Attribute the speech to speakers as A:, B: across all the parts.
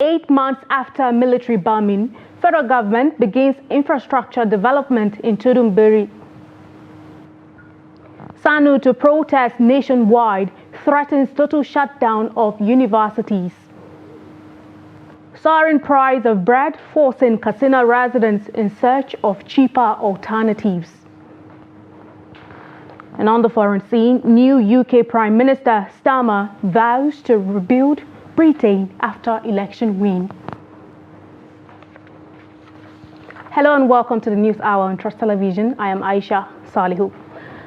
A: 8 months after military bombing, federal government begins infrastructure development in Tudunbiri. SSANU to protest nationwide threatens total shutdown of universities. Soaring price of bread forcing Katsina residents in search of cheaper alternatives. And on the foreign scene, new UK Prime Minister Starmer vows to rebuild Britain after election win. Hello and welcome to the News Hour on Trust Television. I am Aisha Salihu.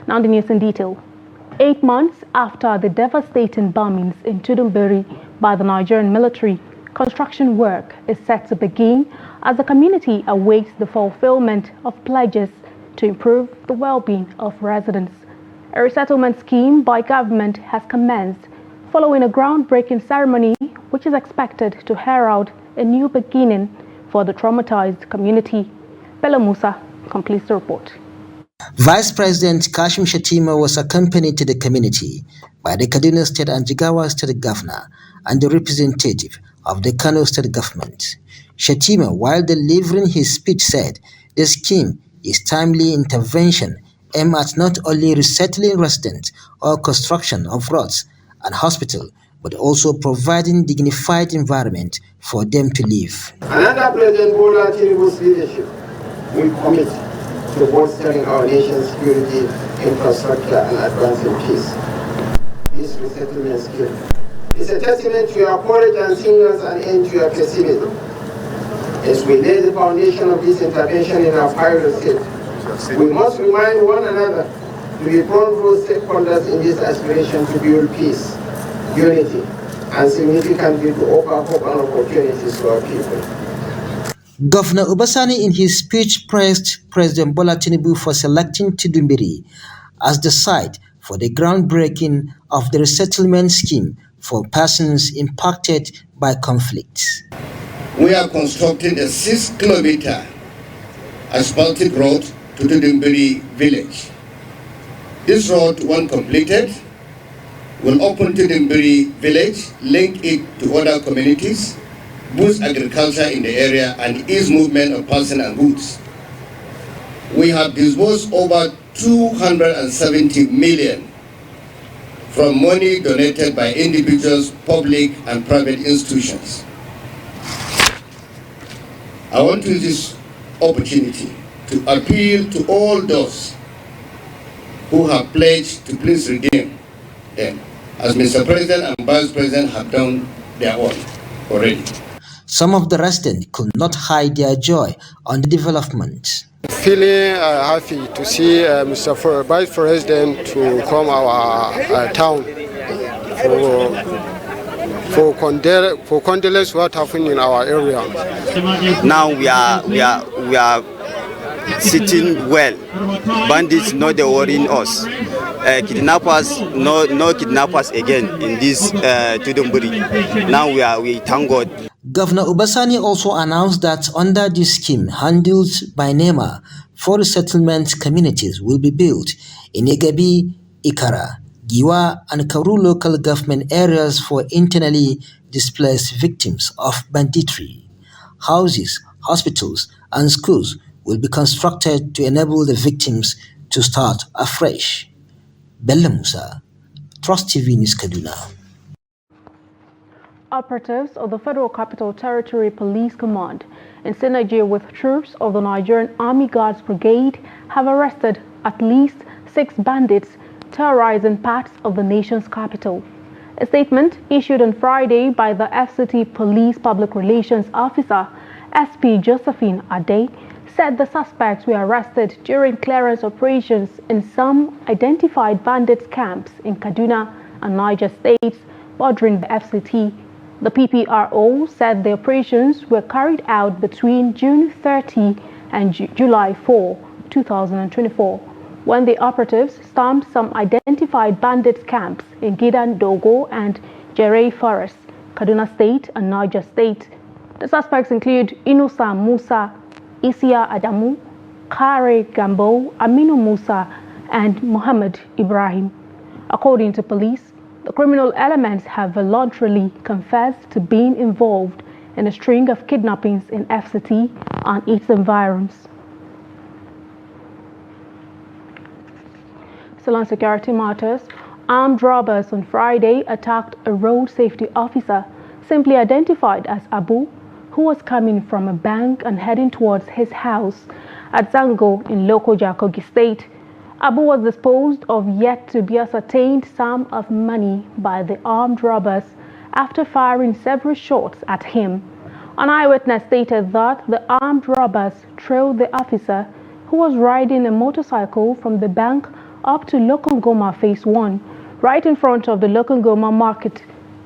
A: Now the news in detail. 8 months after the devastating bombings in Tudunbiri by the Nigerian military, construction work is set to begin as the community awaits the fulfillment of pledges to improve the well-being of residents. A resettlement scheme by government has commenced following a groundbreaking ceremony which is expected to herald a new beginning for the traumatized community. Bello Musa completes the report.
B: Vice President Kashim Shettima was accompanied to the community by the Kaduna State and Jigawa State Governor and the representative of the Kano State Government. Shettima, while delivering his speech, said the scheme is timely intervention aimed at not only resettling residents or construction of roads and hospital, but also providing dignified environment for them to live.
C: Another President Bola Tinubu's leadership will commit to bolstering our nation's security, infrastructure, and advancing peace. This resettlement scheme is a testament to your courage and signals an end to your pessimism. As we lay the foundation of this intervention in our pilot state, we must remind one another to be front-row stakeholders in this aspiration to build peace, unity, and significantly to offer hope and opportunities to our people.
B: Governor Obasani in his speech praised President Bola Tinubu for selecting Tudunbiri as the site for the groundbreaking of the resettlement scheme for persons impacted by conflicts.
D: We are constructing a 6-kilometer asphaltic road to Tudunbiri village. This road, when completed, will open Tudunbiri village, link it to other communities, boost agriculture in the area, and ease movement of persons and goods. We have disbursed over 270 million from money donated by individuals, public and private institutions. I want to use this opportunity to appeal to all those who have pledged to please redeem them, as Mr. President and Vice President have done their own already.
B: Some of the residents could not hide their joy on the development.
E: Feeling happy to see Mr. Vice President to come our town for condolence what happened in our area.
F: Now we are sitting well. Bandits not worrying us. Kidnappers no kidnappers again in this Tudunbiri. Now we thank God.
B: Governor Obasani also announced that under this scheme handled by NEMA, 4 resettlement communities will be built in Igabi, Ikara, Giwa and Karu local government areas for internally displaced victims of banditry. Houses, hospitals and schools will be constructed to enable the victims to start afresh. Bello Musa, Trust TV News, Kaduna.
A: Operatives of the Federal Capital Territory Police Command, in synergy with troops of the Nigerian Army Guards Brigade, have arrested at least 6 bandits terrorizing parts of the nation's capital. A statement issued on Friday by the FCT Police Public Relations Officer, SP Josephine Ade, said the suspects were arrested during clearance operations in some identified bandits camps in Kaduna and Niger states bordering the FCT. The PPRO said the operations were carried out between June 30 and July 4, 2024, when the operatives stormed some identified bandits camps in Gidan Dogo and Jerey Forest, Kaduna State and Niger State. The suspects include Inusa Musa, Isia Adamu, Kare Gambo, Aminu Musa, and Muhammad Ibrahim. According to police, the criminal elements have voluntarily confessed to being involved in a string of kidnappings in FCT and its environs. Still on security matters, armed robbers on Friday attacked a road safety officer, simply identified as Abu, who was coming from a bank and heading towards his house at Zango in Lokoja, Kogi State. Abu was disposed of yet to be ascertained sum of money by the armed robbers after firing several shots at him. An eyewitness stated that the armed robbers trailed the officer, who was riding a motorcycle from the bank up to Lokongoma Phase 1, right in front of the Lokongoma market.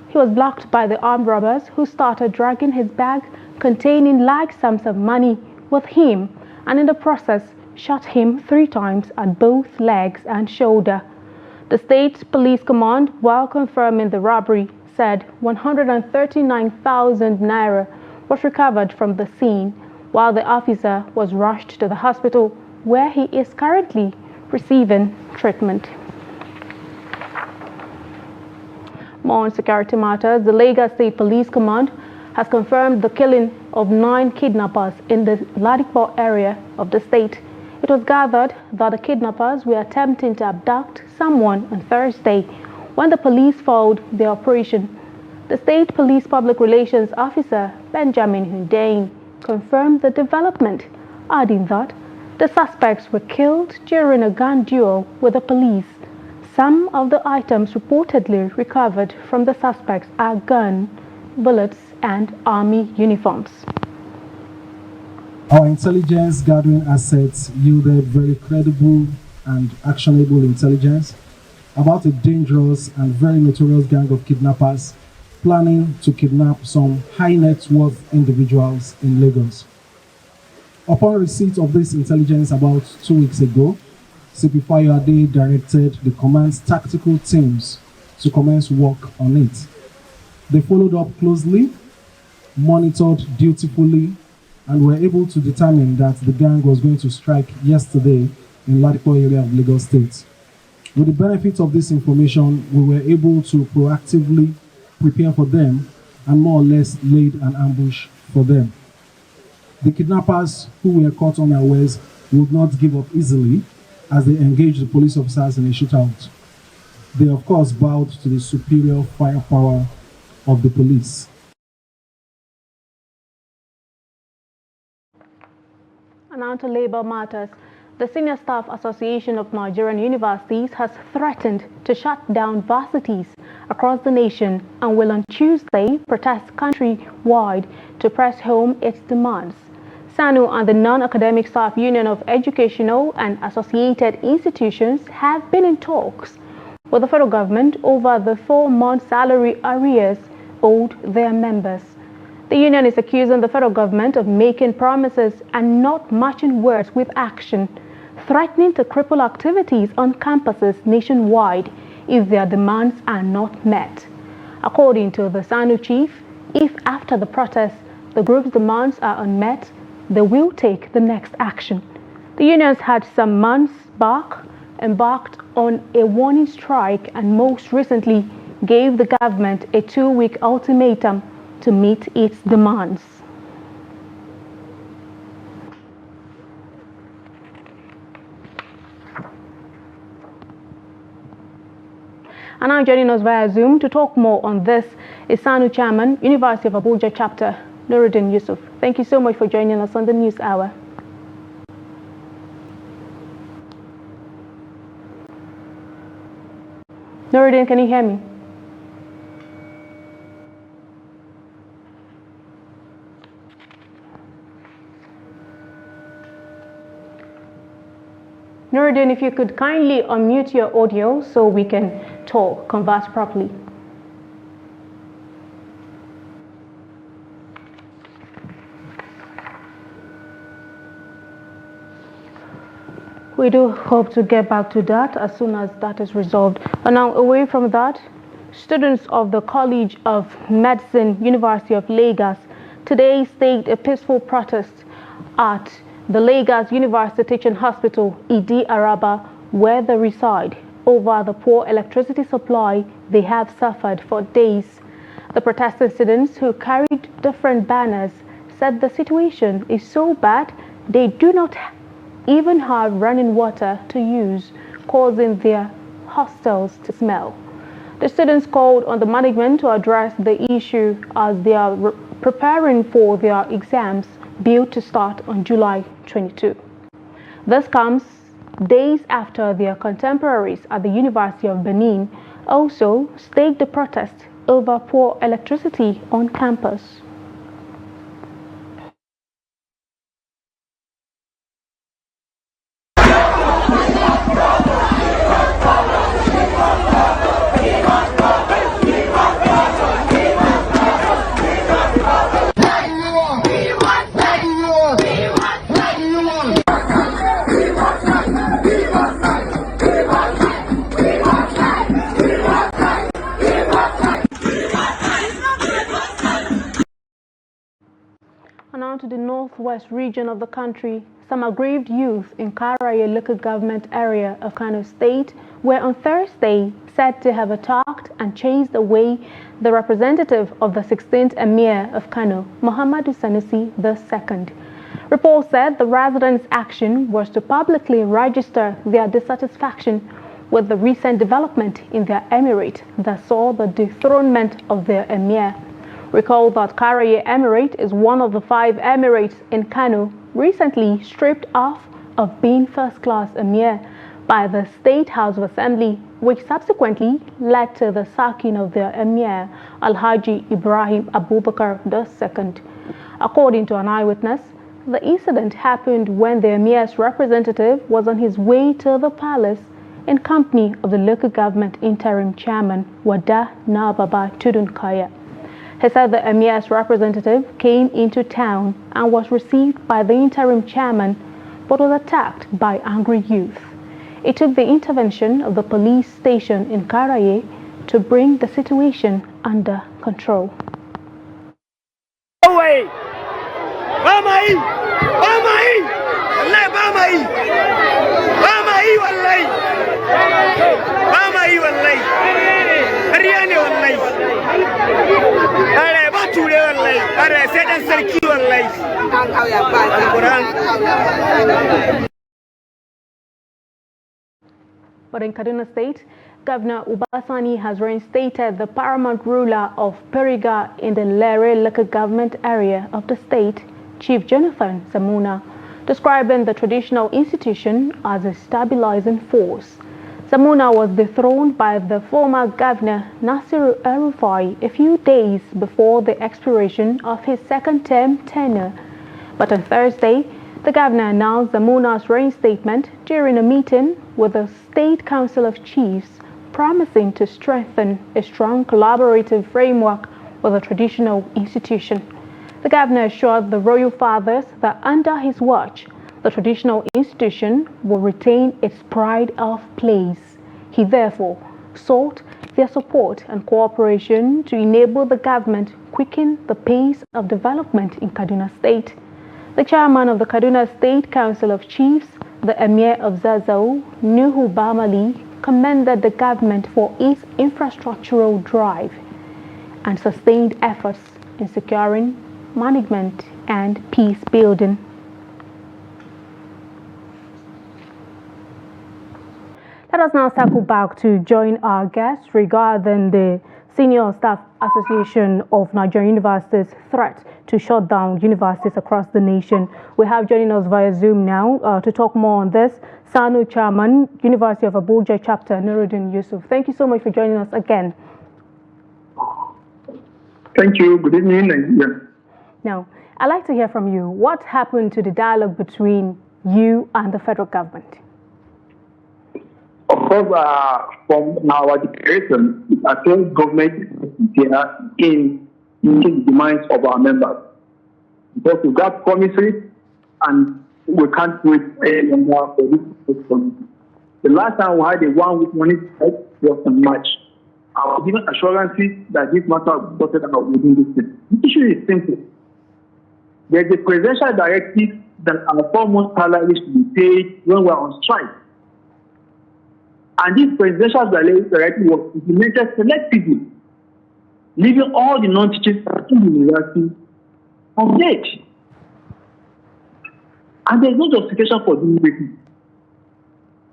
A: He was blocked by the armed robbers, who started dragging his bag containing large sums of money with him, and in the process shot him 3 times at both legs and shoulder. The State Police Command, while confirming the robbery, said 139,000 naira was recovered from the scene, while the officer was rushed to the hospital, where he is currently receiving treatment. More on security matters, the Lagos State Police Command has confirmed the killing of 9 kidnappers in the Ladipo area of the state. It was gathered that the kidnappers were attempting to abduct someone on Thursday when the police foiled the operation. The State Police Public Relations Officer, Benjamin Hundain, confirmed the development, adding that the suspects were killed during a gun duel with the police. Some of the items reportedly recovered from the suspects are gun, bullets, and army uniforms.
G: Our intelligence gathering assets yielded very credible and actionable intelligence about a dangerous and very notorious gang of kidnappers planning to kidnap some high net worth individuals in Lagos. Upon receipt of this intelligence about 2 weeks ago, CP Fayode directed the command's tactical teams to commence work on it. They followed up closely, monitored dutifully, and were able to determine that the gang was going to strike yesterday in Ladipo area of Lagos State. With the benefit of this information, we were able to proactively prepare for them and more or less laid an ambush for them. The kidnappers who were caught unawares would not give up easily as they engaged the police officers in a shootout. They of course bowed to the superior firepower of the police.
A: And now to labor matters. The Senior Staff Association of Nigerian Universities has threatened to shut down varsities across the nation and will on Tuesday protest countrywide to press home its demands. SSANU and the Non-Academic Staff Union of Educational and Associated Institutions have been in talks with the federal government over the 4-month salary arrears owed their members. The union is accusing the federal government of making promises and not matching words with action, threatening to cripple activities on campuses nationwide if their demands are not met. According to the SSANU chief, if after the protest the group's demands are unmet, they will take the next action. The unions had some months back embarked on a warning strike and most recently gave the government a 2-week ultimatum to meet its demands. And now joining us via Zoom to talk more on this is SSANU Chairman, University of Abuja Chapter, Nuruddin Yusuf. Thank you so much for joining us on the News Hour. Nuruddin, can you hear me? Nuruddin, if you could kindly unmute your audio so we can converse properly. We do hope to get back to that as soon as that is resolved. But now, away from that, students of the College of Medicine, University of Lagos, today staged a peaceful protest at the Lagos University Teaching Hospital, Idi Araba, where they reside, over the poor electricity supply they have suffered for days. The protesting students, who carried different banners, said the situation is so bad they do not even have running water to use, causing their hostels to smell. The students called on the management to address the issue as they are preparing for their exams due to start on July 22. This comes days after their contemporaries at the University of Benin also staked the protest over poor electricity on campus. And on to the northwest region of the country, some aggrieved youth in Karaye local government area of Kano State were on Thursday said to have attacked and chased away the representative of the 16th Emir of Kano, Muhammadu Sanusi II. Reports said the residents' action was to publicly register their dissatisfaction with the recent development in their emirate that saw the dethronement of their Emir. Recall that Karaye Emirate is one of the 5 emirates in Kano recently stripped off of being first-class Emir by the State House of Assembly, which subsequently led to the sacking of their Emir, Alhaji Ibrahim Abubakar II. According to an eyewitness, the incident happened when the Emir's representative was on his way to the palace in company of the local government interim chairman, Wada Nababa Tudunkaya. He said the Emir's representative came into town and was received by the interim chairman but was attacked by angry youth. It took the intervention of the police station in Karaye to bring the situation under control. But in Kaduna State, Governor Ubasani has reinstated the paramount ruler of Periga in the Lere local government area of the state, Chief Jonathan Samuna, describing the traditional institution as a stabilizing force. Samuna was dethroned by the former governor Nasiru El-Rufai a few days before the expiration of his second-term tenure. But on Thursday, the governor announced Samuna's reinstatement during a meeting with the State Council of Chiefs, promising to strengthen a strong collaborative framework with the traditional institution. The governor assured the royal fathers that under his watch, the traditional institution will retain its pride of place. He therefore sought their support and cooperation to enable the government quicken the pace of development in Kaduna State. The chairman of the Kaduna State Council of Chiefs, the Emir of Zazzau, Nuhu Bamali, commended the government for its infrastructural drive and sustained efforts in securing management and peace building. Let us now circle back to join our guests regarding the Senior Staff Association of Nigerian Universities' threat to shut down universities across the nation. We have joining us via Zoom now to talk more on this, SSANU Chairman, University of Abuja Chapter, Nuruddin Yusuf. Thank you so much for joining us again.
H: Thank you. Good evening.
A: Now, I'd like to hear from you. What happened to the dialogue between you and the federal government?
H: Of course, from our declaration, it appears government is here in meeting the demands of our members. Because we got promises and we can't wait any longer for this promise. The last time we had a 1 week money strike was in March. I was given assurances that this matter will be sorted out within this thing. The issue is simple. There's a presidential directive that our 4-month salary should be paid when we're on strike. And this presidential directive was implemented selectively. leaving all the non-teaching staff in the university engaged. And there's no justification for doing it.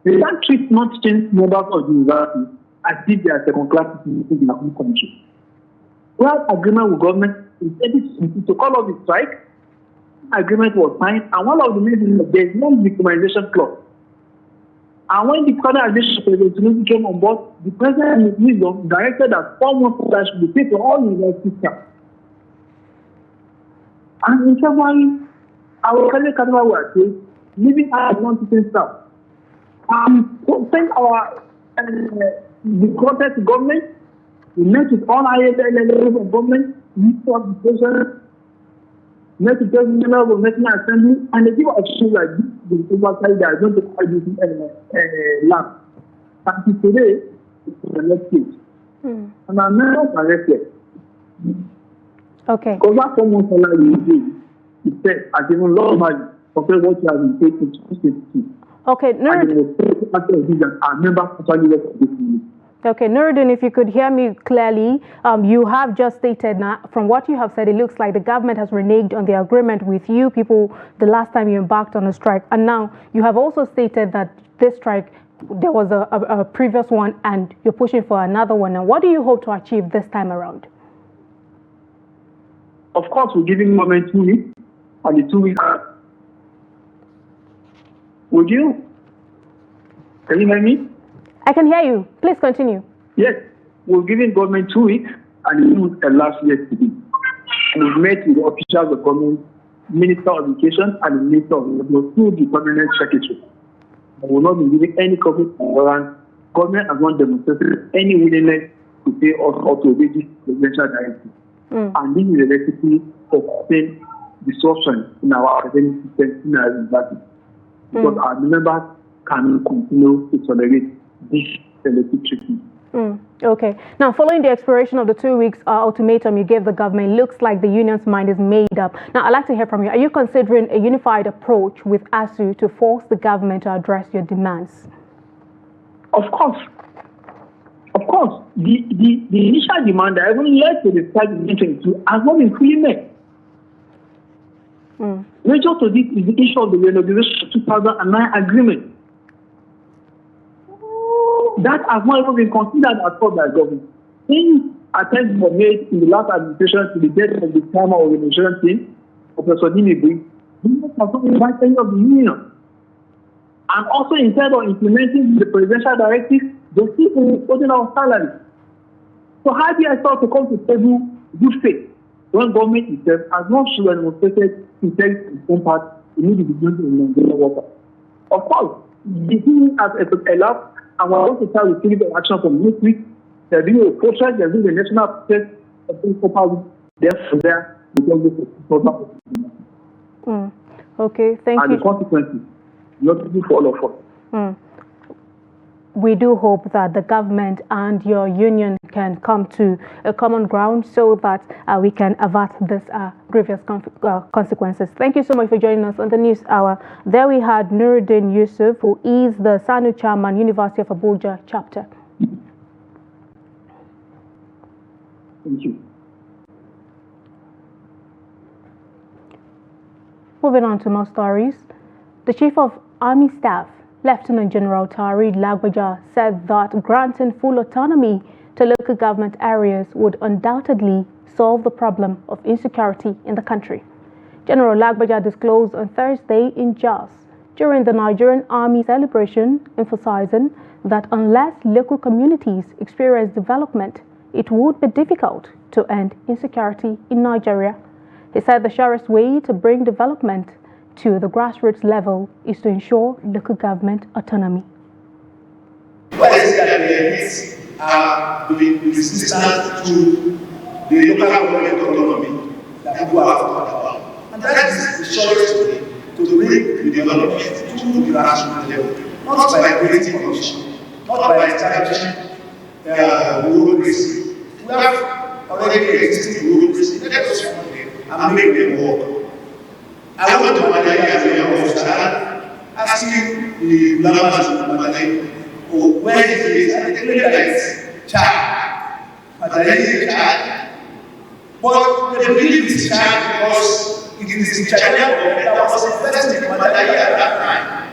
H: They can't treat non-teaching members of the university as if they are second-class citizens in their own country. We have agreement with government to call off the strike. Agreement was signed, and one of the main things is there is no victimization clause. And when the current administration came on board, the president in his wisdom directed that 4 months that should be paid to all university staff. And in February, our current capital were leaving our non-teaching staff. Send our the protest to government. We met with all higher levels of government, Minister of Education, met with the members of the National Assembly, and they give us shoes like this. The oversight that are going to call this lab. And today, it's the next stage. And I'm not arrested.
A: Okay.
H: Because that 4 months salary you do, it says, as even low money, compared to what you have been paid to 262.
A: Okay, Okay, Nuruddin, if you could hear me clearly, you have just stated now, from what you have said, it looks like the government has reneged on the agreement with you people the last time you embarked on a strike. And now you have also stated that this strike, there was a previous one and you're pushing for another one. And what do you hope to achieve this time around?
H: Of course, we're giving government 2 weeks, and the 2 weeks. Would you? Can you hear me?
A: I can hear you. Please continue.
H: Yes, we're giving government 2 weeks, and it was last yesterday. And we've met with the officials of government, Minister of Education, and the Minister of Education through the Permanent Secretary. We will not be giving any COVID warrant. Government has not demonstrated any willingness to pay us or to obey this presidential directive. And this is a recipe for causing disruption in our academic system in our university. Because our members can continue to tolerate this selective treatment.
A: Okay. Now, following the expiration of the 2 weeks ultimatum you gave the government, it looks like the union's mind is made up. Now, I'd like to hear from you. Are you considering a unified approach with ASU to force the government to address your demands?
H: Of course. Of course. The initial demand that even led to the strike in 2022 has not been fully met. Major to this is the issue of the renegotiation 2009 agreement. That has not even been considered at all by government. Any attempts were made in the last administration to the death of the former organization team, Professor Tinubu, government has not invited any of the union. And also, instead of implementing the presidential directive, they still imposing our salary. So how do I start to come to table good faith when government itself has not shown demonstrated integrity in some part immediately in Nigerian workers? Of course, the thing has elapsed, and we're going to start with physical action from next week. There'll be a protest, there'll be a national protest, there, because this is
A: Okay, thank you.
H: And the consequences, not to for all of us.
A: We do hope that the government and your union can come to a common ground so that we can avert this grievous consequences. Thank you so much for joining us on the News Hour. There we had Nuruddin Yusuf, who is the SSANU chairman, University of Abuja chapter.
H: Thank you.
A: Moving on to more stories. The Chief of Army Staff, Lieutenant General Tarid Lagbaja, said that granting full autonomy to local government areas would undoubtedly solve the problem of insecurity in the country. General Lagbaja disclosed on Thursday in Jos during the Nigerian Army celebration, emphasizing that unless local communities experience development, it would be difficult to end insecurity in Nigeria. He said the surest way to bring development to the grassroots level is to ensure local government autonomy.
I: What is that benefits are resistant to the local government autonomy that people have talked about. And that is the surest way to bring the development to the grassroots level, not by creating commission, not by establishing bureaucracy. We have already existing bureaucracy. Let us fund them and make them work. I want to Madai as a young officer asking the members of Madai where he is, and they tell me that it's Chad. Madai is Chad, But they believe it's a child because it is the Nigerian government that was investing in Malaria at that time.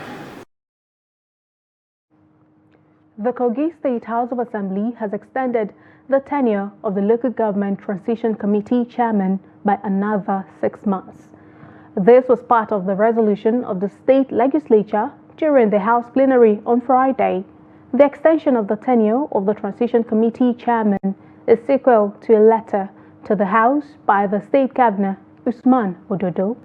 A: The Kogi State House of Assembly has extended the tenure of the Local Government Transition Committee chairman by another 6 months. This was part of the resolution of the state legislature during the House plenary on Friday. The extension of the tenure of the Transition Committee chairman is sequel to a letter to the House by the State Governor, Usman Ododo.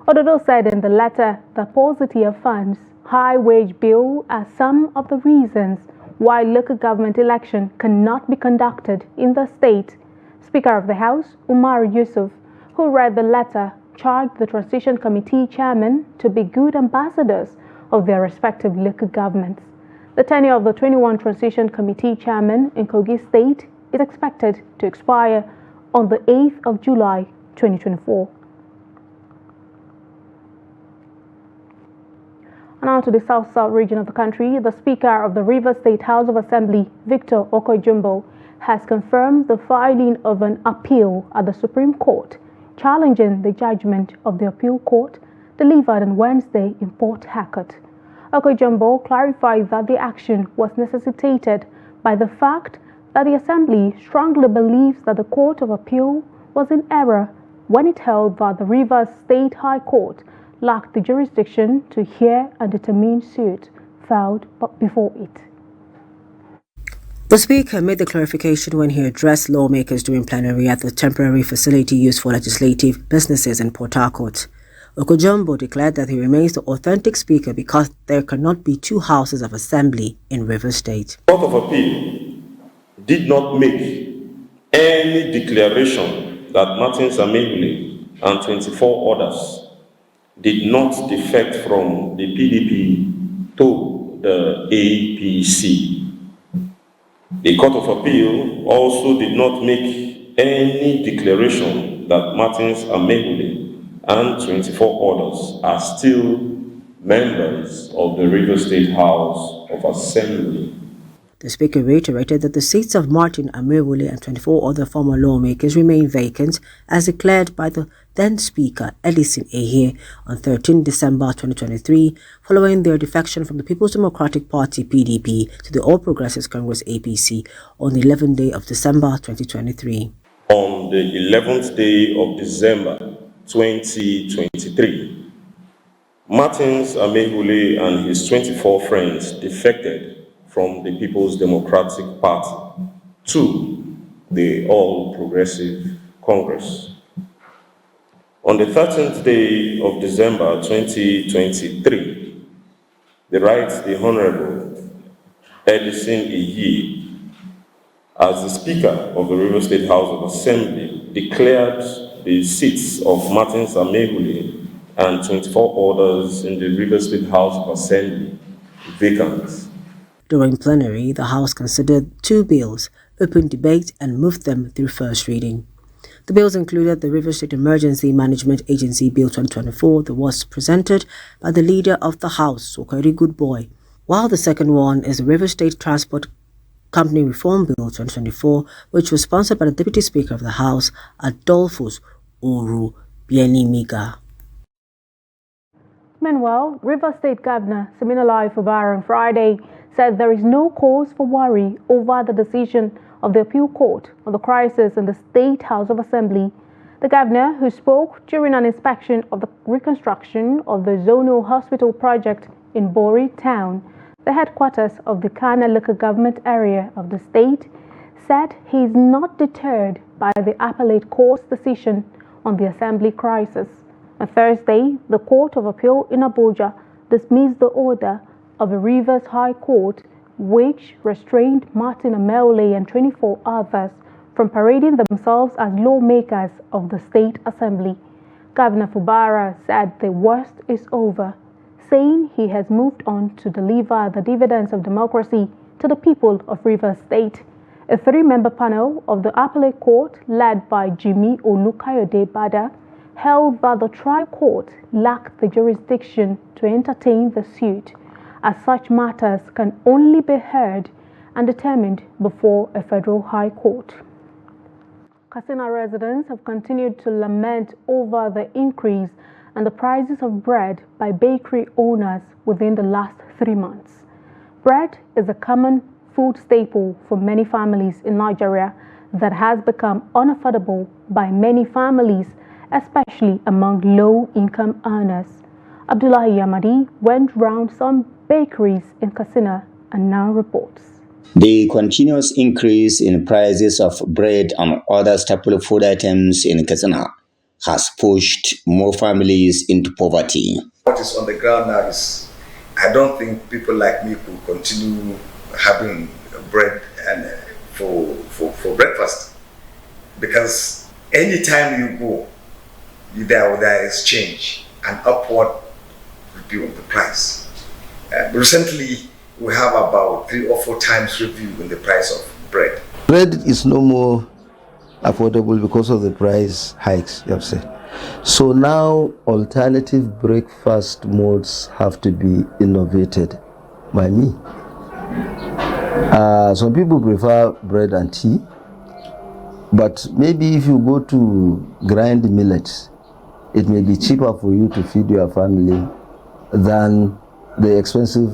A: Ododo said in the letter that paucity of funds, high wage bill are some of the reasons why local government election cannot be conducted in the state. Speaker of the House, Umar Yusuf, who read the letter, charged the Transition Committee chairmen to be good ambassadors of their respective local governments. The tenure of the 21 Transition Committee chairmen in Kogi State is expected to expire on the 8th of July 2024. Now to the south-south region of the country, the Speaker of the Rivers State House of Assembly, Victor Okojumbo, has confirmed the filing of an appeal at the Supreme Court, challenging the judgment of the appeal court delivered on Wednesday in Port Harcourt. Okojumbo clarified that the action was necessitated by the fact that the Assembly strongly believes that the Court of Appeal was in error when it held that the Rivers State High Court lacked the jurisdiction to hear and determine suit filed before it.
J: The Speaker made the clarification when he addressed lawmakers during plenary at the temporary facility used for legislative businesses in Port Harcourt. Okojumbo declared that he remains the authentic Speaker because there cannot be two houses of assembly in Rivers State.
K: The Court of Appeal did not make any declaration that Martin Samehule and 24 others did not defect from the PDP to the APC. The Court of Appeal also did not make any declaration that Martins Amehule and 24 others are still members of the Rivers State House of Assembly.
J: The Speaker reiterated that the seats of Martin Amehule and 24 other former lawmakers remain vacant as declared by the then Speaker Edison Ehie on 13 December 2023 following their defection from the People's Democratic Party PDP to the All Progressives Congress APC on the 11th day of December 2023.
K: On the 11th day of December 2023, Martins Amehule and his 24 friends defected from the People's Democratic Party to the All Progressive Congress. On the 13th day of December 2023, the Right the Honorable Edison Ehie, as the Speaker of the River State House of Assembly, declared the seats of Martins Amehule and 24 others in the River State House of Assembly vacant.
J: During plenary, the House considered two bills, opened debate, and moved them through first reading. The bills included the River State Emergency Management Agency Bill 2024 that was presented by the Leader of the House, Okeri Goodboy, while the second one is the River State Transport Company Reform Bill 2024, which was sponsored by the Deputy Speaker of the House, Adolphus Uru Bienimiga.
A: Meanwhile, River State Governor Siminalayi Fubara on Friday said there is no cause for worry over the decision of the appeal court on the crisis in the State House of Assembly. The governor, who spoke during an inspection of the reconstruction of the zonal hospital project in Bori town, the headquarters of the Kana local government area of the state, said he is not deterred by the appellate court's decision on the assembly crisis. On Thursday, the Court of Appeal in Abuja dismissed the order of the Rivers High Court, which restrained Martin Amehule and 24 others from parading themselves as lawmakers of the State Assembly. Governor Fubara said the worst is over, saying he has moved on to deliver the dividends of democracy to the people of Rivers State. A three-member panel of the appellate court, led by Jimmy Olukayode Bada, held that the trial court lacked the jurisdiction to entertain the suit, as such matters can only be heard and determined before a federal high court. Katsina residents have continued to lament over the increase in the prices of bread by bakery owners within the last 3 months. Bread is a common food staple for many families in Nigeria that has become unaffordable by many families, especially among low-income earners. Abdullahi Yamadi went round some bakeries in Katsina and now reports.
L: The continuous increase in prices of bread and other staple food items in Katsina has pushed more families into poverty.
M: What is on the ground now is, I don't think people like me could continue having bread and for breakfast, because anytime you go, there is change, an upward review of the price. Recently, we have about 3 or 4 times review in the price of bread.
N: Bread is no more affordable because of the price hikes, you have said. So now alternative breakfast modes have to be innovated by me. Some people prefer bread and tea, but maybe if you go to grind millets, it may be cheaper for you to feed your family than the expensive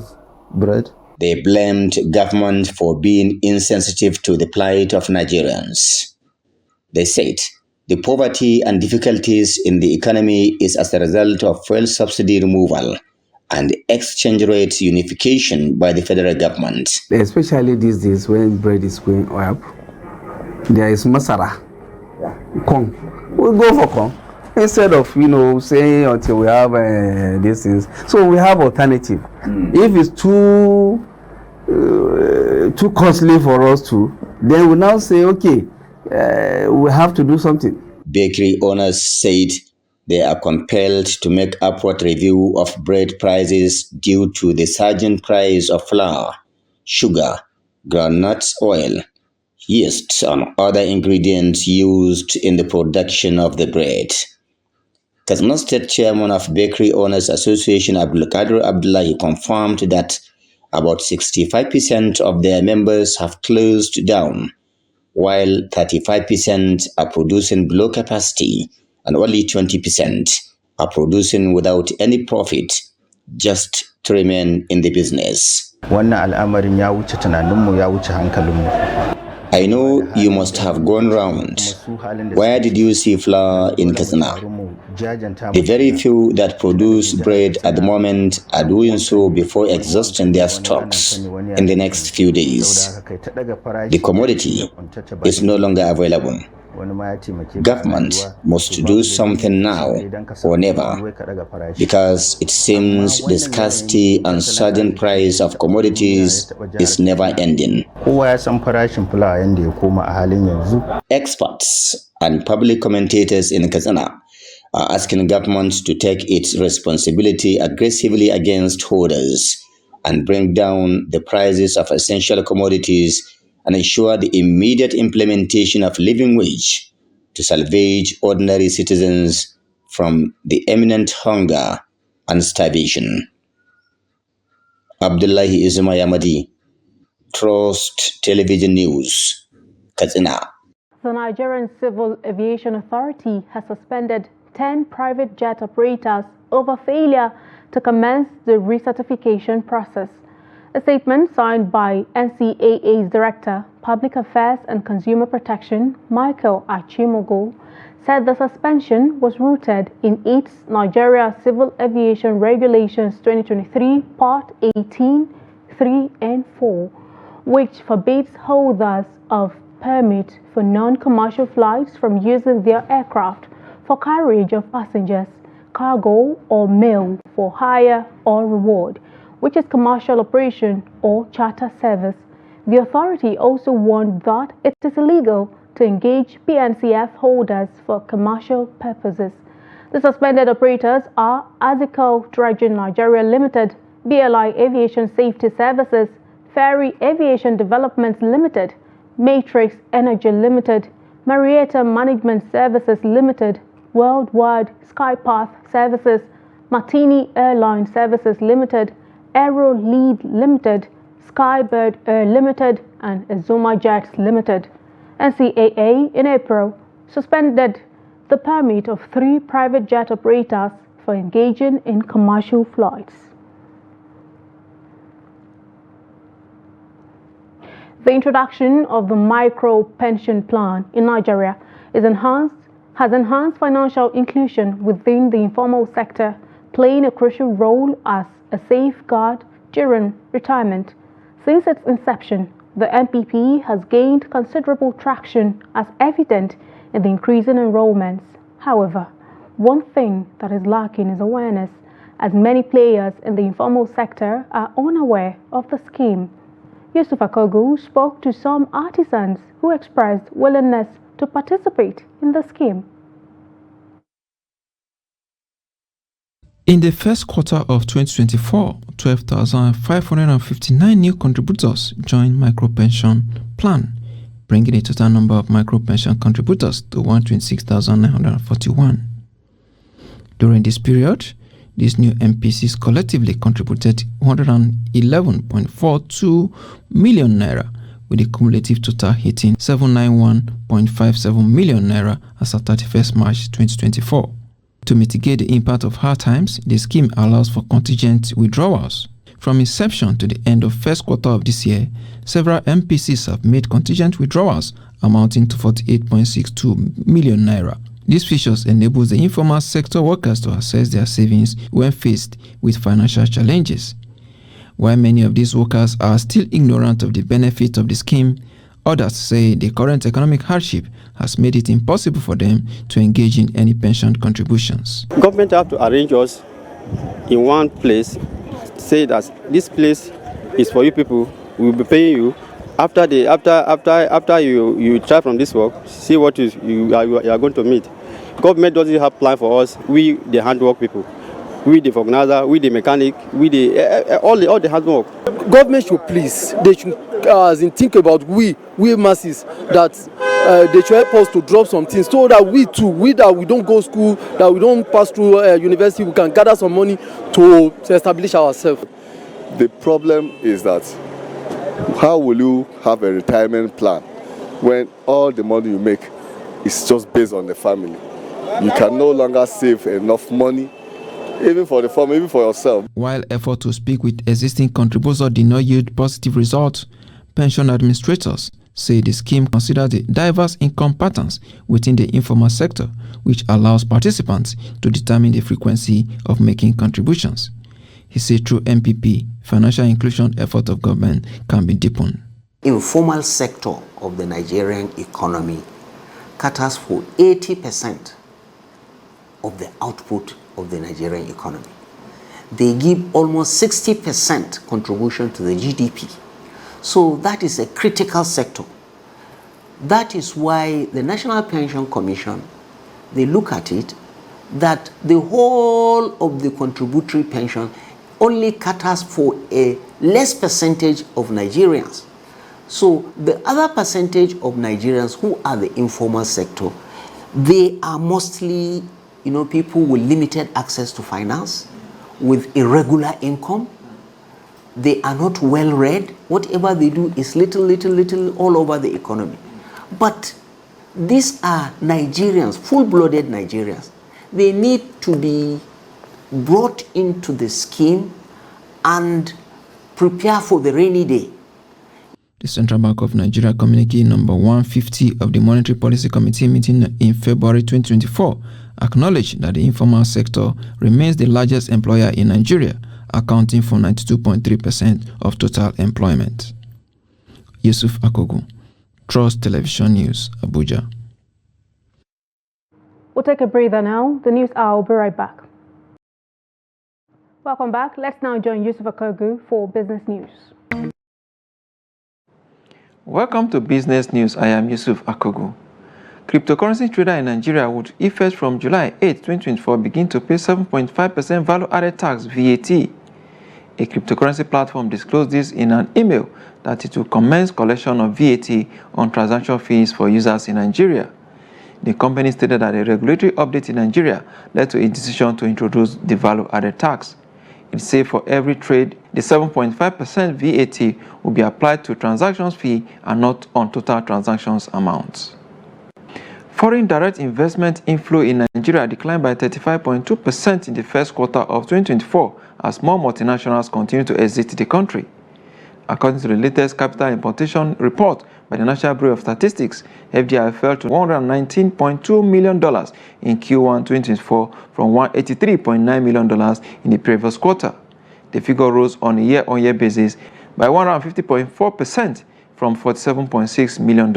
N: bread.
L: They blamed government for being insensitive to the plight of Nigerians. They said the poverty and difficulties in the economy is as a result of fuel subsidy removal and exchange rate unification by the federal government.
O: Especially these days when bread is going up, there is masara, corn. We'll go for corn instead of, saying until we have these things. So we have alternative. If it's too costly for us to, then we now say, okay, we have to do something.
L: Bakery owners said they are compelled to make upward review of bread prices due to the surging price of flour, sugar, groundnut oil, yeast, and other ingredients used in the production of the bread. Katsina State Chairman of Bakery Owners Association Abdulkadir Abdullahi confirmed that about 65% of their members have closed down, while 35% are producing below capacity and only 20% are producing without any profit, just to remain in the business. I know you must have gone round. Where did you see flour in Katsina? The very few that produce bread at the moment are doing so before exhausting their stocks in the next few days. The commodity is no longer available. Government must do something now or never, because it seems the scarcity and sudden price of commodities is never ending. Experts and public commentators in Katsina are asking government to take its responsibility aggressively against hoarders and bring down the prices of essential commodities and ensure the immediate implementation of living wage to salvage ordinary citizens from the imminent hunger and starvation. Abdullahi Yamadi, Trust Television News, Katsina.
A: The Nigerian Civil Aviation Authority has suspended 10 private jet operators over failure to commence the recertification process. A statement signed by NCAA's Director, Public Affairs and Consumer Protection, Michael Achimogo, said the suspension was rooted in 8 Nigeria Civil Aviation Regulations 2023, Part 18, 3 and 4, which forbids holders of permit for non-commercial flights from using their aircraft for carriage of passengers, cargo or mail for hire or reward, which is commercial operation or charter service. The authority also warned that it is illegal to engage PNCF holders for commercial purposes. The suspended operators are Azico Dredging Nigeria Limited, BLI Aviation Safety Services, Ferry Aviation Development Limited, Matrix Energy Limited, Marietta Management Services Limited, Worldwide Skypath Services, Martini Airline Services Limited, Aero Lead Limited, Skybird Air Limited, and Azuma Jets Limited. NCAA in April suspended the permit of 3 private jet operators for engaging in commercial flights. The introduction of the micro pension plan in Nigeria has enhanced financial inclusion within the informal sector, playing a crucial role as a safeguard during retirement. Since its inception, the MPP has gained considerable traction, as evident in the increasing enrollments. However, one thing that is lacking is awareness, as many players in the informal sector are unaware of the scheme. Yusuf Akogu spoke to some artisans who expressed willingness to participate in the scheme.
P: In the first quarter of 2024, 12,559 new contributors joined micro-pension plan, bringing the total number of micro-pension contributors to 126,941. During this period, these new MPCs collectively contributed 111.42 million naira, with the cumulative total hitting 791.57 million naira as of 31st March 2024. To mitigate the impact of hard times, the scheme allows for contingent withdrawals. From inception to the end of first quarter of this year, several MPCs have made contingent withdrawals amounting to 48.62 million naira. These features enables the informal sector workers to access their savings when faced with financial challenges. While many of these workers are still ignorant of the benefit of the scheme, others say the current economic hardship has made it impossible for them to engage in any pension contributions.
F: Government have to arrange us in one place, say that this place is for you people, we will be paying you. After you try from this work, see what you are going to meet. Government doesn't have plan for us. We the handwork people, we the organizer, we the mechanic, we the all the handwork.
Q: Government should please, they should think about we masses, that they should help us to drop some things so that we don't go school, that we don't pass through university, we can gather some money to establish ourselves.
R: The problem is that how will you have a retirement plan when all the money you make is just based on the family? You can no longer save enough money, even for the family, even for yourself.
P: While effort to speak with existing contributors did not yield positive results, pension administrators say the scheme considers the diverse income patterns within the informal sector, which allows participants to determine the frequency of making contributions. He said through MPP, financial inclusion effort of government can be deepened.
S: Informal sector of the Nigerian economy caters for 80% of the output of the Nigerian economy. They give almost 60% contribution to the GDP. So that is a critical sector. That is why the National Pension Commission, they look at it that the whole of the contributory pension only caters for a less percentage of Nigerians. So the other percentage of Nigerians who are the informal sector, they are mostly, people with limited access to finance, with irregular income. They are not well read. Whatever they do is little all over the economy. But these are Nigerians, full-blooded Nigerians. They need to be brought into the scheme and prepare for the rainy day.
P: The Central Bank of Nigeria communique number 150 of the Monetary Policy Committee meeting in February 2024 acknowledged that the informal sector remains the largest employer in Nigeria, accounting for 92.3% of total employment. Yusuf Akogu, Trust Television News, Abuja.
A: We'll take a breather now. The news hour will be right back. Welcome back. Let's now join Yusuf Akogu for business news.
P: Welcome to Business News. I am Yusuf Akogu. Cryptocurrency trader in Nigeria would, effect from July 8, 2024, begin to pay 7.5% value-added tax (VAT). A cryptocurrency platform disclosed this in an email that it will commence collection of VAT on transaction fees for users in Nigeria. The company stated that a regulatory update in Nigeria led to a decision to introduce the value-added tax. It said for every trade, the 7.5% VAT will be applied to transactions fee and not on total transactions amounts. Foreign direct investment inflow in Nigeria declined by 35.2% in the first quarter of 2024 as more multinationals continue to exit the country. According to the latest capital importation report by the National Bureau of Statistics, FDI fell to $119.2 million in Q1 2024 from $183.9 million in the previous quarter. The figure rose on a year-on-year basis by 150.4% from $47.6 million.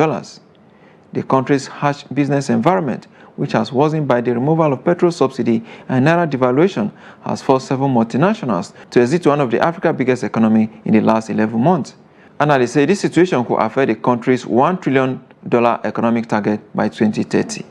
P: The country's harsh business environment, which has worsened by the removal of petrol subsidy and naira devaluation, has forced several multinationals to exit one of the Africa's biggest economies in the last 11 months. Analysts say this situation could affect the country's $1 trillion economic target by 2030.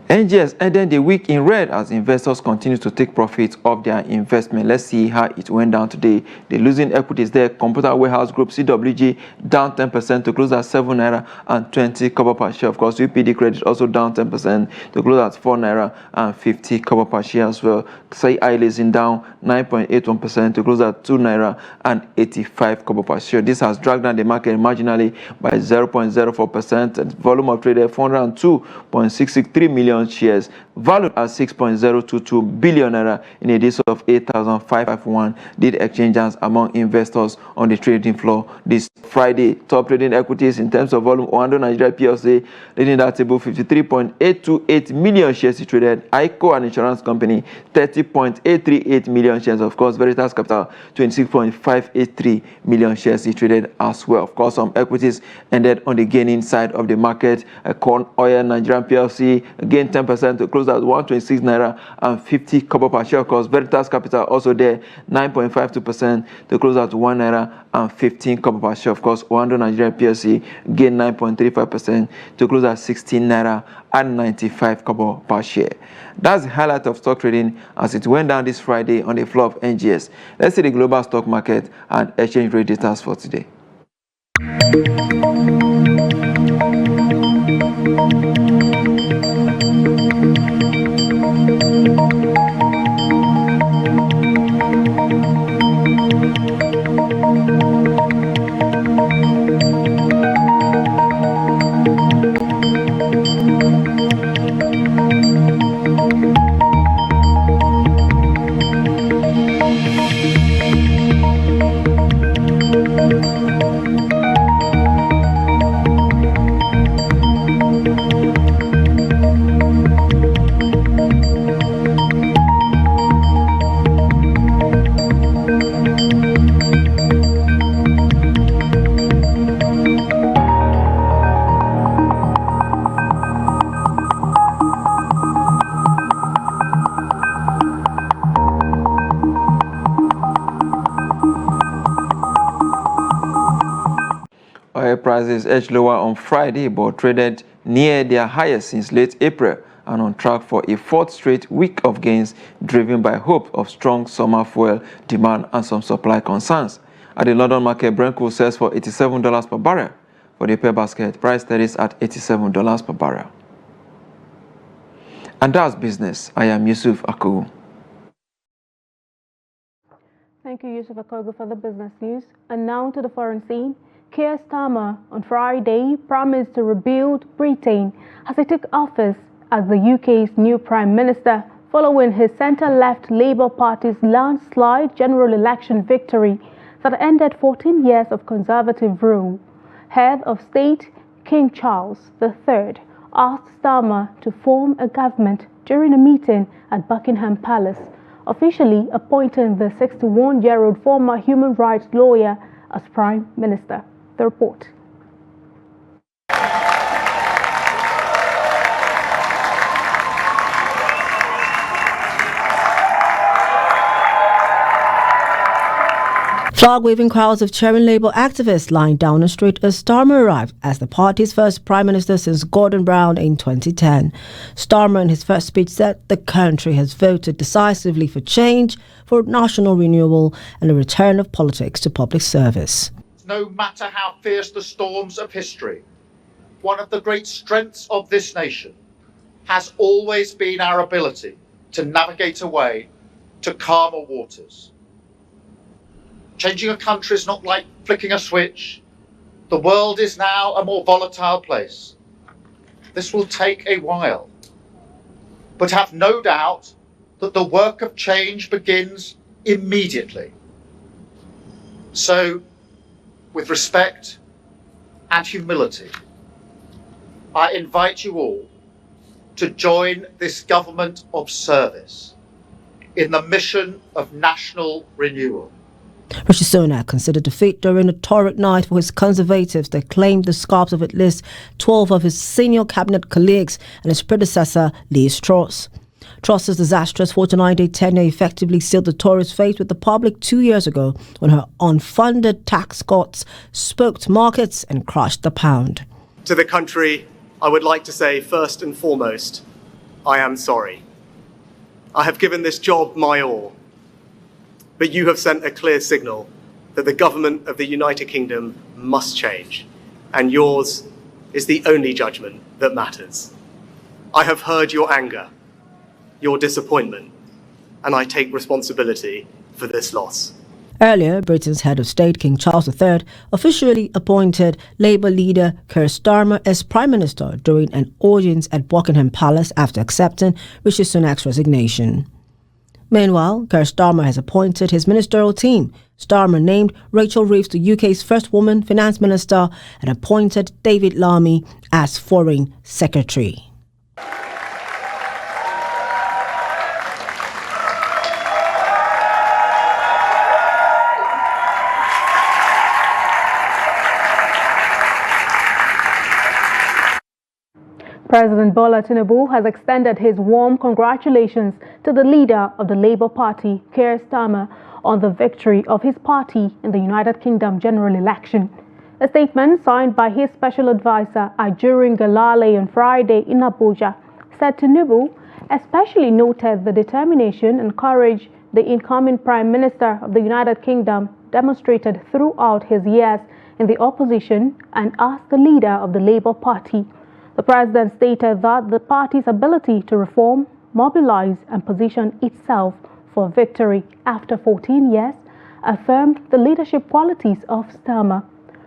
P: NGS ended the week in red as investors continue to take profit of their investment. Let's see how it went down today. The losing equities there, Computer Warehouse Group, CWG, down 10% to close at 7 naira and 20 kobo per share. Of course, UPD Credit also down 10% to close at 4 naira and 50 kobo per share as well. Say Leasing down 9.81% to close at 2 naira and 85 kobo per share. This has dragged down the market marginally by 0.04%. Volume of trade 402.663 million shares, valued at 6.022 billion naira in a days of 8,551 did exchanges among investors on the trading floor this Friday. Top trading equities in terms of volume, Oando Nigeria PLC leading that table, 53.828 million shares traded. ICO, an insurance company, 30.838 million shares. Of course, Veritas Capital, 26.583 million shares traded as well. Of course, some equities ended on the gaining side of the market. Corn Oil Nigerian PLC gained 10% to close at 126 naira and 50 kobo per share. Of course, Veritas Capital also there, 9.52% to close at 1 naira and 15 kobo per share. Of course, Oando Nigeria PLC gained 9.35% to close at 16 naira and 95 kobo per share. That's the highlight of stock trading as it went down this Friday on the floor of NGS. Let's see the global stock market and exchange rate data for today. Oil prices edged lower on Friday but traded near their highest since late April and on track for a fourth straight week of gains driven by hope of strong summer fuel demand and some supply concerns. At the London market, Brent crude sells for $87 per barrel. For the per basket, price steadies at $87 per barrel. And that's business. I am Yusuf Akogu.
A: Thank you, Yusuf Akogu, for the business news. And now to the foreign scene. Keir Starmer on Friday promised to rebuild Britain as he took office as the UK's new Prime Minister following his centre-left Labour Party's landslide general election victory that ended 14 years of Conservative rule. Head of State King Charles III asked Starmer to form a government during a meeting at Buckingham Palace, officially appointing the 61-year-old former human rights lawyer as Prime Minister. The report.
J: Flag-waving crowds of cheering Labour activists lined down the street as Starmer arrived as the party's first Prime Minister since Gordon Brown in 2010. Starmer in his first speech said the country has voted decisively for change, for national renewal and a return of politics to public service.
T: No matter how fierce the storms of history, one of the great strengths of this nation has always been our ability to navigate a way to calmer waters. Changing a country is not like flicking a switch. The world is now a more volatile place. this will take a while, but have no doubt that the work of change begins immediately. So, with respect and humility, I invite you all to join this government of service in the mission of national renewal.
J: Rishi Sunak considered defeat during a torrid night for his Conservatives that claimed the scalps of at least 12 of his senior cabinet colleagues and his predecessor, Liz Truss. Truss's disastrous 49-day tenure effectively sealed the Tories' fate with the public 2 years ago when her unfunded tax cuts spooked markets and crushed the pound.
U: To the country, I would like to say first and foremost, I am sorry. I have given this job my all, but you have sent a clear signal that the government of the United Kingdom must change, and yours is the only judgment that matters. I have heard your anger, your disappointment, and I take responsibility for this loss.
J: Earlier, Britain's head of state, King Charles III, officially appointed Labour leader Keir Starmer as Prime Minister during an audience at Buckingham Palace after accepting Rishi Sunak's resignation. Meanwhile, Keir Starmer has appointed his ministerial team. Starmer named Rachel Reeves the UK's first woman finance minister and appointed David Lammy as Foreign Secretary.
A: President Bola Tinubu has extended his warm congratulations to the leader of the Labour Party, Keir Starmer, on the victory of his party in the United Kingdom general election. A statement signed by his special advisor Ajurin Galale on Friday in Abuja said Tinubu especially noted the determination and courage the incoming Prime Minister of the United Kingdom demonstrated throughout his years in the opposition and as the leader of the Labour Party. The president stated that the party's ability to reform, mobilize and position itself for victory after 14 years affirmed the leadership qualities of Starmer.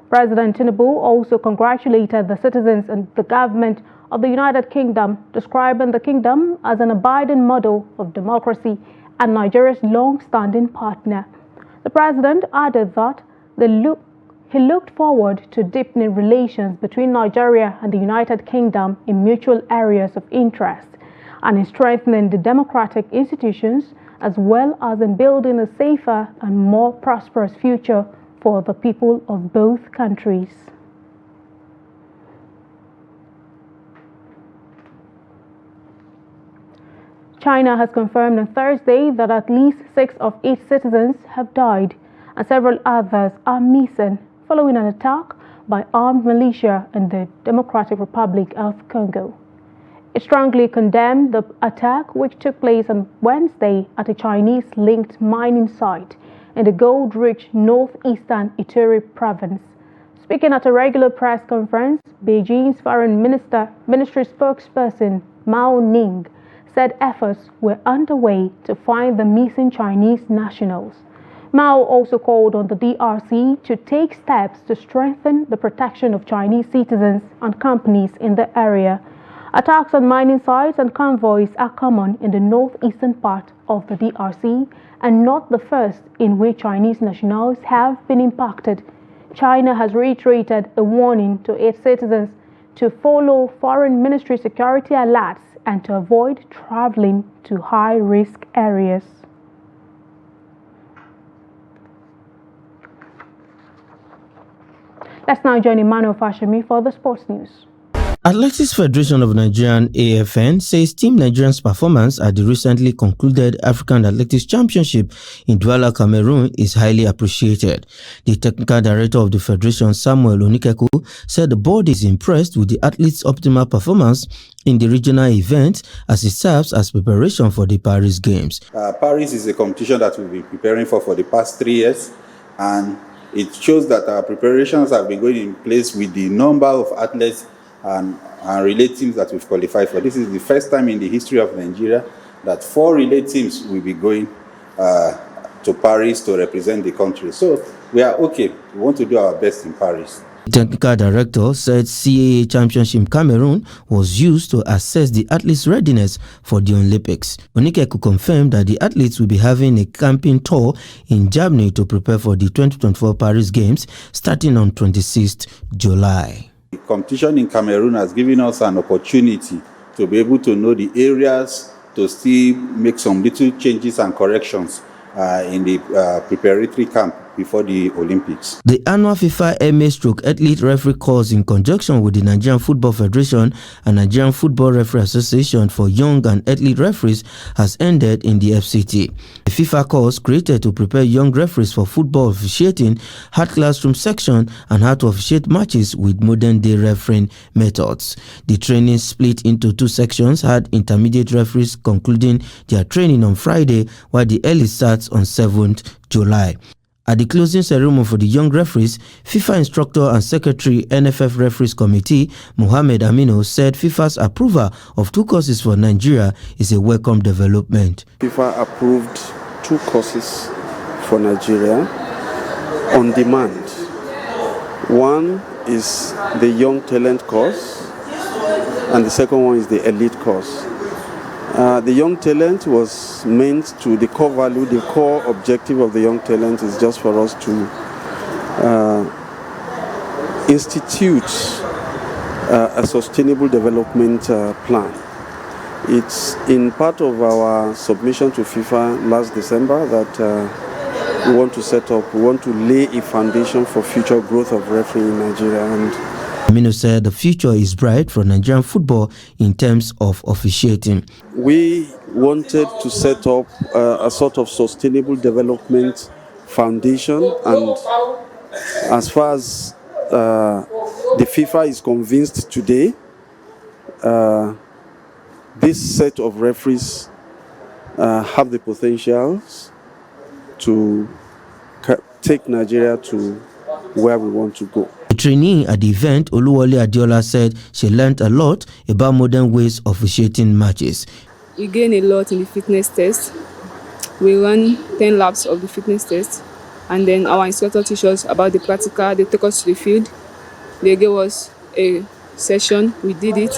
A: President Tinubu also congratulated the citizens and the government of the United Kingdom, describing the kingdom as an abiding model of democracy and Nigeria's long-standing partner. The president added that he looked forward to deepening relations between Nigeria and the United Kingdom in mutual areas of interest and in strengthening the democratic institutions as well as in building a safer and more prosperous future for the people of both countries. China has confirmed on Thursday that at least 6 of its citizens have died and several others are missing following an attack by armed militia in the Democratic Republic of Congo. It strongly condemned the attack, which took place on Wednesday at a Chinese-linked mining site in the gold-rich northeastern Ituri province. Speaking at a regular press conference, Beijing's foreign ministry spokesperson Mao Ning said efforts were underway to find the missing Chinese nationals. Mao also called on the DRC to take steps to strengthen the protection of Chinese citizens and companies in the area. Attacks on mining sites and convoys are common in the northeastern part of the DRC and not the first in which Chinese nationals have been impacted. China has reiterated a warning to its citizens to follow foreign ministry security alerts and to avoid traveling to high-risk areas. Let's now join Emmanuel Fashemi for the sports news.
V: Athletics Federation of Nigerian AFN says Team Nigerian's performance at the recently concluded African Athletics Championship in Douala, Cameroon is highly appreciated. The technical director of the federation, Samuel Onikeku, said the board is impressed with the athletes' optimal performance in the regional event as it serves as preparation for the Paris Games.
W: Paris is a competition that we've been preparing for the past 3 years, and it shows that our preparations have been going in place with the number of athletes and relay teams that we've qualified for. This is the first time in the history of Nigeria that 4 relay teams will be going to Paris to represent the country. So we are okay. We want to do our best in Paris.
V: The technical director said CAA Championship Cameroon was used to assess the athletes' readiness for the Olympics. Onike could confirm that the athletes will be having a camping tour in Germany to prepare for the 2024 Paris Games starting on 26th July.
W: The competition in Cameroon has given us an opportunity to be able to know the areas to still make some little changes and corrections in the preparatory camp before the Olympics.
V: The annual FIFA MA/Athlete referee course in conjunction with the Nigerian Football Federation and Nigerian Football Referee Association for young and athlete referees has ended in the FCT. The FIFA course, created to prepare young referees for football officiating, had classroom section and how to officiate matches with modern-day refereeing methods. The training, split into two sections, had intermediate referees concluding their training on Friday, while the early starts on 7th July. At the closing ceremony for the young referees, FIFA instructor and secretary NFF Referees Committee, Mohamed Aminu, said FIFA's approval of two courses for Nigeria is a welcome development.
C: FIFA approved two courses for Nigeria on demand. One is the Young Talent course, and the second one is the Elite course. The Young Talent was meant to, the core value, the core objective of the Young Talent is just for us to institute a sustainable development plan. It's in part of our submission to FIFA last December that we want to lay a foundation for future growth of refereeing in Nigeria. And
V: Aminu said the future is bright for Nigerian football in terms of officiating.
C: We wanted to set up a sort of sustainable development foundation, and as far as the FIFA is convinced today, this set of referees have the potentials to take Nigeria to where we want to go.
V: A trainee at the event, Oluwole Adiola, said she learned a lot about modern ways of officiating matches.
D: We gain a lot in the fitness test. We run 10 laps of the fitness test, and then our instructor teaches us about the practical. They take us to the field. They gave us a session, we did it,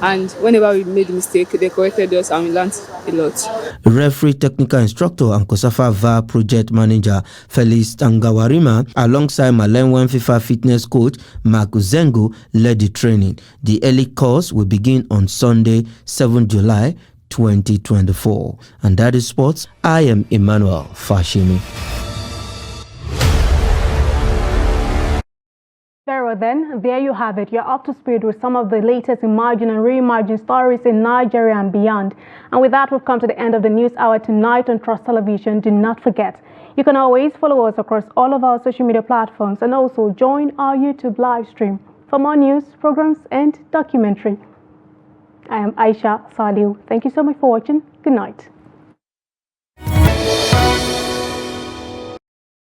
D: and whenever we made a mistake, they corrected us and we learned a lot.
V: Referee technical instructor and COSAFA VAR project manager Felix Tangawarima, alongside Malenwen FIFA fitness coach Mark Zengo, led the training. The early course will begin on Sunday, 7 July 2024. And that is sports. I am Emmanuel Fashimi.
A: Very well then, there you have it. You're up to speed with some of the latest emerging and reimagined stories in Nigeria and beyond. And with that, we've come to the end of the news hour tonight on Trust Television. Do not forget, you can always follow us across all of our social media platforms and also join our YouTube live stream for more news, programs, and documentary. I am Aisha Saliu. Thank you so much for watching. Good night.